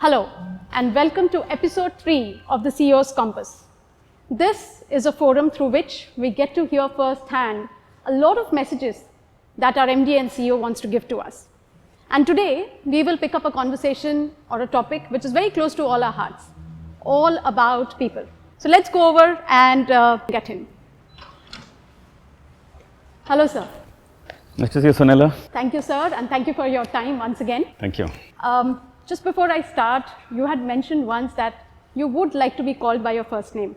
Hello and welcome to episode 3 of the CEO's Compass. This is a forum through which we get to hear firsthand a lot of messages that our MD and CEO wants to give to us. And today we will pick up a conversation or a topic which is very close to all our hearts, all about people. So let's go over and get him. Hello sir. Nice to see you, Sonella. Thank you sir, and thank you for your time once again. Thank you. Just before I start, you had mentioned once that you would like to be called by your first name.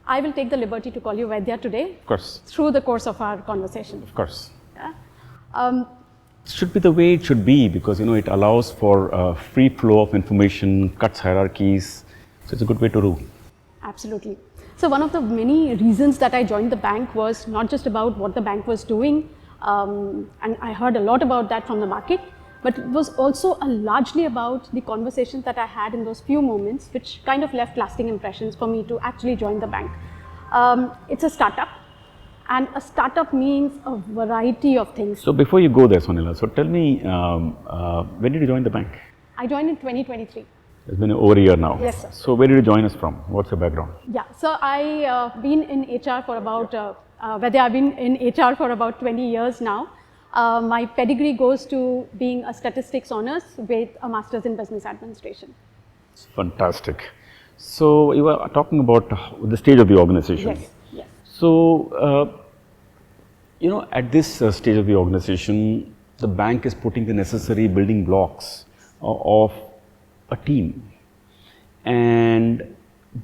I will take the liberty to call you Vaidya today. Of course. Through the course of our conversation. Of course. Yeah? It should be the way it should be because, it allows for a free flow of information, cuts hierarchies. So it's a good way to do. Absolutely. So one of the many reasons that I joined the bank was not just about what the bank was doing, and I heard a lot about that from the market, but it was also largely about the conversations that I had in those few moments, which kind of left lasting impressions for me to actually join the bank. It's a startup, and a startup means a variety of things. So before you go there, Sonella, so tell me, when did you join the bank? I joined in 2023. It's been over a year now. Yes, sir. So where did you join us from? What's your background? Yeah, so I've been in HR for about, I've been in HR for about 20 years now. My pedigree goes to being a statistics honors with a master's in business administration. Fantastic. So you were talking about the stage of the organization. Yes, yes. So, at this stage of the organization, the bank is putting the necessary building blocks of a team and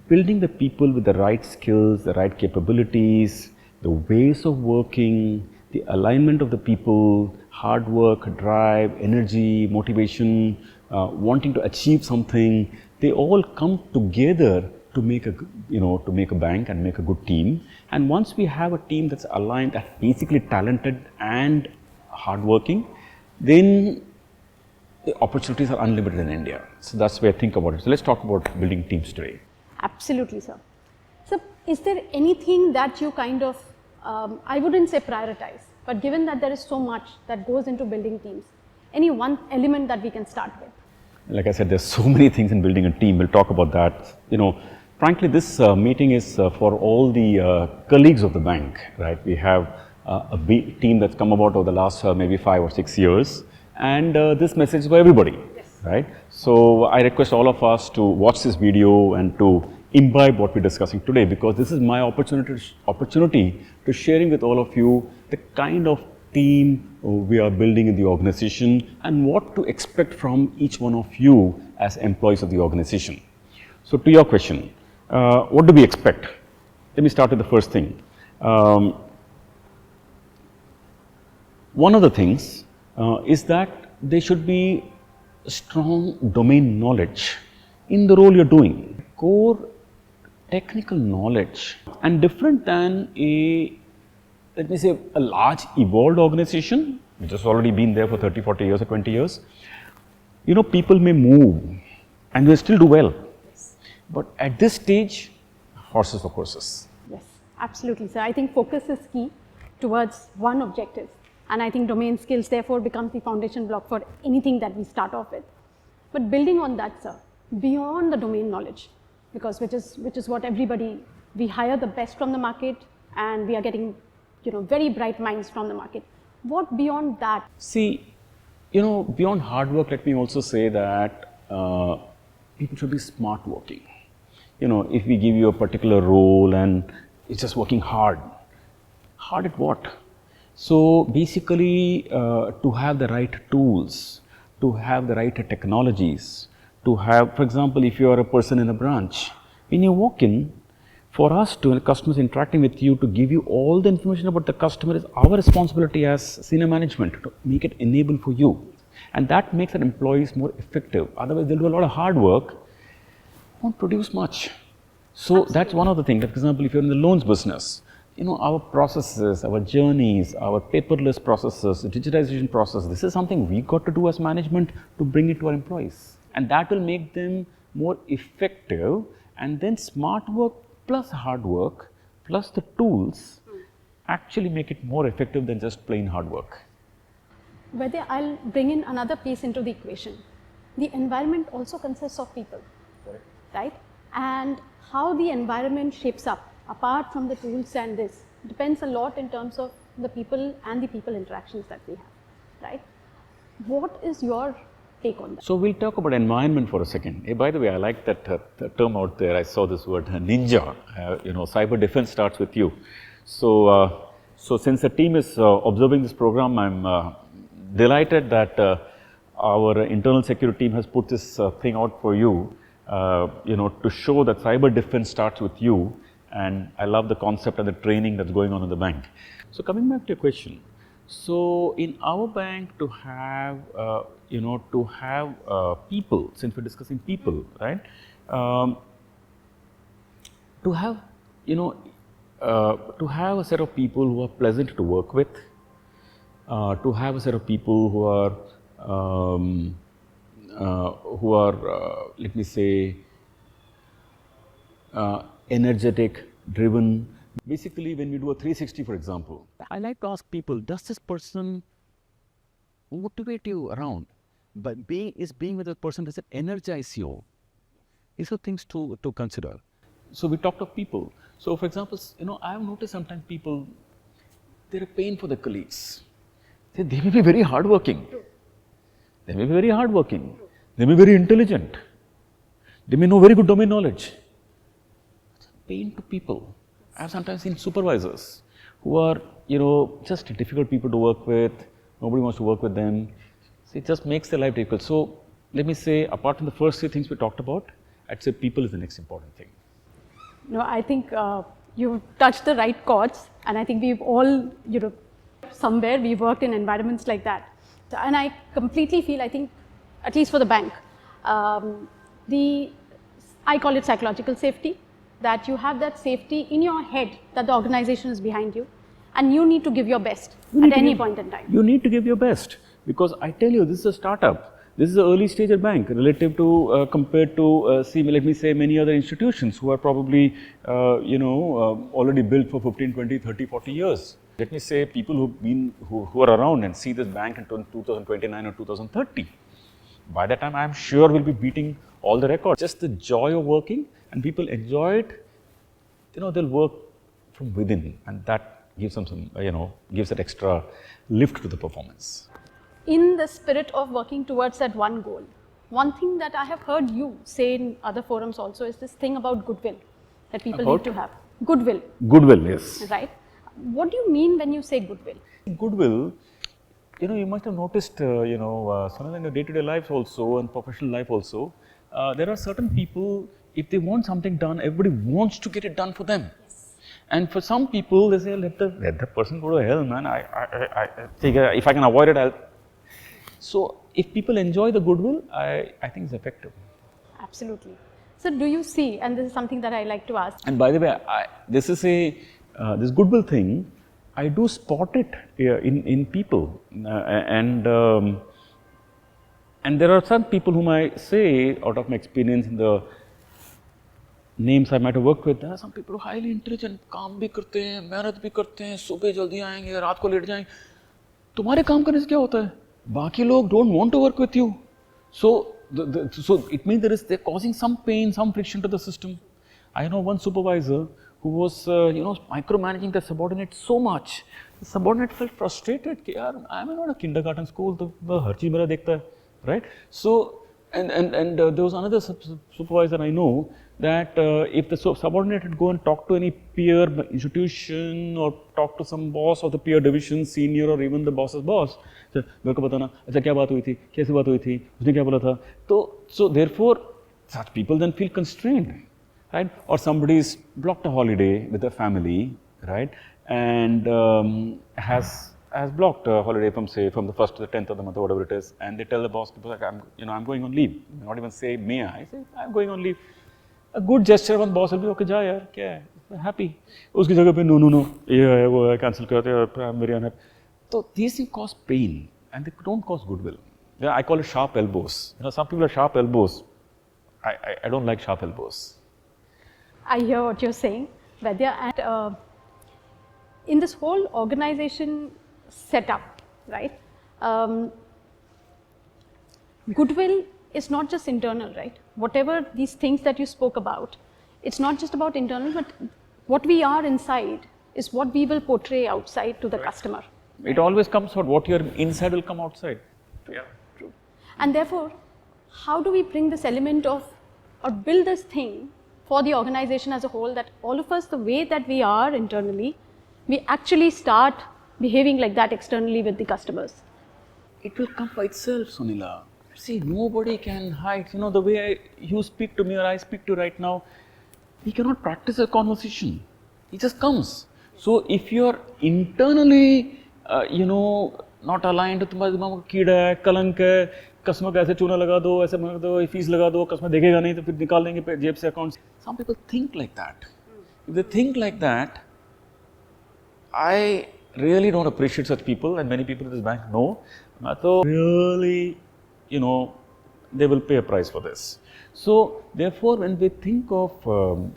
building the people with the right skills, the right capabilities, the ways of working, the alignment of the people, hard work, drive, energy, motivation, wanting to achieve something, they all come together to make a bank and make a good team. And once we have a team that's aligned, that's basically talented and hardworking, then the opportunities are unlimited in India. So that's the way I think about it. So let's talk about building teams today. Absolutely, sir. So is there anything that you kind of, I wouldn't say prioritize, but given that there is so much that goes into building teams, any one element that we can start with? Like I said, there's so many things in building a team. We'll talk about that. Frankly, this meeting is for all the colleagues of the bank, right? We have a big team that's come about over the last maybe 5 or 6 years. And this message is for everybody, yes. Right? So I request all of us to watch this video and to imbibe what we're discussing today, because this is my opportunity to sharing with all of you the kind of team we are building in the organization and what to expect from each one of you as employees of the organization. So to your question, what do we expect? Let me start with the first thing. One of the things is that there should be strong domain knowledge in the role you're doing. Core technical knowledge, and different than let me say, a large evolved organization, which has already been there for 30, 40 years or 20 years. People may move and they still do well. Yes. But at this stage, horses for courses. Yes, absolutely, sir. I think focus is key towards one objective. And I think domain skills therefore becomes the foundation block for anything that we start off with. But building on that, sir, beyond the domain knowledge, because which is what everybody, we hire the best from the market and we are getting, very bright minds from the market. What beyond that? See, beyond hard work, let me also say that people should be smart working. If we give you a particular role and it's just working hard at what? So basically, to have the right tools, to have the right technologies, to have, for example, if you are a person in a branch, when you walk in, for us to customers interacting with you, to give you all the information about the customer is our responsibility as senior management to make it enable for you. And that makes our employees more effective. Otherwise, they'll do a lot of hard work, won't produce much. So absolutely. That's one of the things. For example, if you're in the loans business, our processes, our journeys, our paperless processes, digitization process, this is something we got to do as management to bring it to our employees. And that will make them more effective, and then smart work plus hard work plus the tools actually make it more effective than just plain hard work. Whether I'll bring in another piece into the equation. the environment also consists of people, right? And how the environment shapes up, apart from the tools and this, depends a lot in terms of the people and the people interactions that we have, right? What is your take on that? So we'll talk about environment for a second. Hey, by the way, I like that term out there. I saw this word ninja. Cyber defense starts with you. So, so since the team is observing this program, I'm delighted that our internal security team has put this thing out for you. To show that cyber defense starts with you, and I love the concept and the training that's going on in the bank. So coming back to your question, so in our bank to have people, since we're discussing people, right? To have a set of people who are pleasant to work with, to have a set of people who are let me say energetic, driven. Basically, when we do a 360, for example, I like to ask people, does this person motivate you around? But being with a person, does it energize you? These are things to consider. So we talked of people. So for example, I have noticed sometimes people, they're a pain for the colleagues. They may be very hardworking. They may be very hardworking. They may be very intelligent. They may know very good domain knowledge. It's a pain to people. I have sometimes seen supervisors who are, just difficult people to work with. Nobody wants to work with them. So it just makes their life difficult. So let me say, apart from the first three things we talked about, I'd say people is the next important thing. I think you touched the right chords, and I think we've all, somewhere we've worked in environments like that. So, and I completely feel, I think, at least for the bank, I call it psychological safety, that you have that safety in your head that the organization is behind you, and you need to give your best at any point in time. You need to give your best, because I tell you, this is a startup. This is an early stage bank relative to compared to let me say many other institutions who are probably already built for 15, 20, 30, 40 years. Let me say people who are around and see this bank in 2029 or 2030. By that time, I am sure we'll be beating all the records. Just the joy of working, and people enjoy it. They'll work from within, and that gives them some gives that extra lift to the performance. In the spirit of working towards that one goal, one thing that I have heard you say in other forums also is this thing about goodwill that people need to have. Goodwill. Goodwill, yes. Right. What do you mean when you say goodwill? Goodwill, you must have noticed, Sonal, in your day-to-day life also and professional life also, there are certain people, if they want something done, everybody wants to get it done for them. Yes. And for some people, they say, let the person go to hell, man. If I can avoid it, I'll. So, if people enjoy the goodwill, I think it's effective. Absolutely. So, do you see, and this is something that I like to ask. And by the way, this is this goodwill thing, I do spot it in people, and there are some people whom I say, out of my experience in the names I might have worked with, there are some people who are highly intelligent, काम भी करते हैं, मेहनत भी करते हैं, सुबह जल्दी आएंगे, रात को लेट जाएंगे. तुम्हारे काम करने से क्या होता है? बाकी लोग don't want to work with you. So it means they're causing some pain, some friction to the system. I know one supervisor who was micromanaging the subordinate so much. The subordinate felt frustrated. I'm not a kindergarten school, तो हर चीज मेरा देखता है, right? So and there was another supervisor I know that if the subordinate had go and talk to any peer institution or talk to some boss of the peer division, senior or even the boss's boss, मेरे को बताना, अच्छा क्या बात हुई थी, कैसे बात हुई थी, उसने क्या बोला था, तो so therefore such people then feel constrained, right? Or somebody's blocked a holiday with their family, right? And has blocked a holiday from the 1st to the 10th of the month or whatever it is, and they tell the boss, like, I'm going on leave. Not even say may I say I'm going on leave. A good gesture one boss will be, okay, जा यार, क्या है, happy. उसकी जगह पे no, ये है वो है, cancel करते हैं, I'm very unhappy. So these things cause pain and they don't cause goodwill. Yeah, I call it sharp elbows. Some people are sharp elbows. I don't like sharp elbows. I hear what you're saying, Vaidya, and in this whole organization setup, right? Goodwill is not just internal, right? Whatever these things that you spoke about, it's not just about internal, but what we are inside is what we will portray outside to the customer. It always comes out, what you're inside will come outside. Yeah. True. And therefore, how do we bring this element of, or build this thing for the organization as a whole, that all of us, the way that we are internally, we actually start behaving like that externally with the customers? It will come by itself, Sunila. See, nobody can hide. You know, the way you speak to me or I speak to you right now, we cannot practice a conversation. It just comes. So, if you're internally, not aligned to तुम्हारे दिमाग में कीड़ा है, कलंक है, customer को ऐसे चूना लगा दो, ऐसे लगा दो, फीस लगा दो, कस्टमर देखेगा नहीं तो फिर निकाल देंगे जेब से account. Some people think like that. If they think like that, I really don't appreciate such people, and many people in this bank know. So really, they will pay a price for this. So therefore, when we think of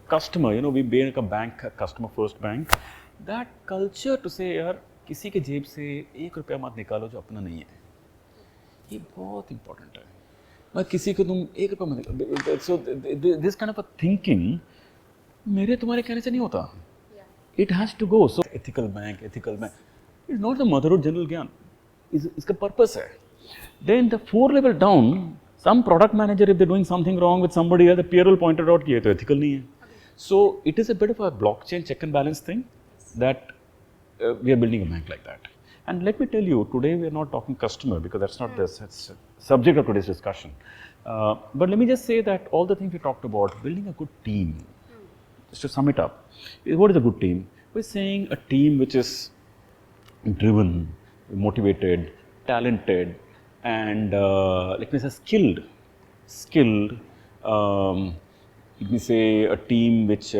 customer, we make a bank, a customer first bank. That culture to say, यार किसी के जेब से ₹1 मत निकालो जो अपना नहीं है, ये बहुत important है. मैं किसी को तुम ₹1 मत निकालो. So this kind of a thinking मेरे तुम्हारे कहने से नहीं होता. It has to go. So ethical bank is not the motherhood general gyan. इसका purpose है. Then the 4 level down, some product manager, if they're doing something wrong with somebody else, the peer will point it out कि ये तो ethical नहीं है. So it is a bit of a blockchain check and balance thing that we are building a bank like that. And let me tell you, today we are not talking customer because that's not the subject of today's discussion. But let me just say that all the things we talked about, building a good team, just to sum it up, what is a good team? We're saying a team which is driven, motivated, talented, and let me say skilled. Let me say a team which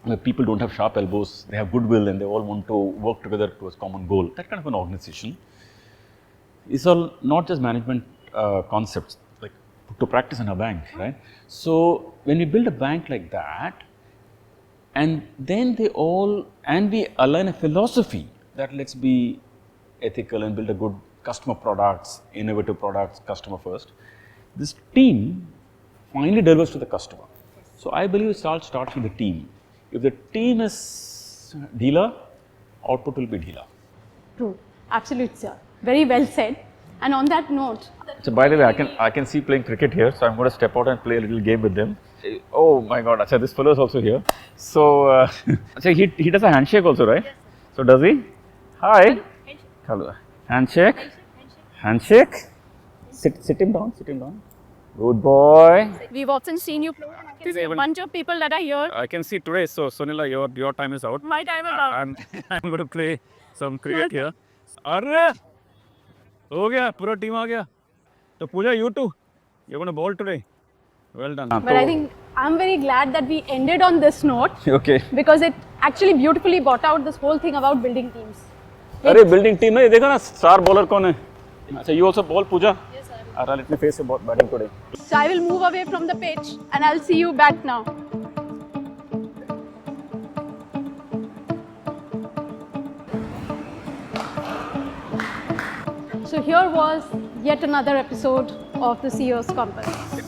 where people don't have sharp elbows, they have goodwill and they all want to work together towards common goal. That kind of an organization is all not just management concepts like put to practice in a bank, right? So when we build a bank like that, and then we align a philosophy that let's be ethical and build a good customer products, innovative products, customer first. This team finally delivers to the customer. So I believe it all starts with the team. If the team is dealer, output will be dealer. True, absolutely, sir. Very well said. And on that note. So by the way, I can see playing cricket here, so I'm going to step out and play a little game with them. Oh my God, Acha, this fellow is also here. So he does a handshake also, right? Yes, sir. So does he? Hi. Hello. Handshake. Handshake. Sit him down. Good boy. We've often seen you play. I can see a bunch of people that are here. I can see today. So Sunila, your time is out. My time is out. I'm going to play some cricket here. Arre! हो गया, पूरा team आ गया. So Pooja, you too. You're going to bowl today. Well done. But I think I'm very glad that we ended on this note. Okay. Because it actually beautifully brought out this whole thing about building teams. अरे building team है, देखो ना star bowler कौन है? अच्छा, you also bowl, Pooja? Yes, sir. Alright, let me face your batting today. So I will move away from the pitch and I'll see you back now. So here was yet another episode of the CEO's Compass.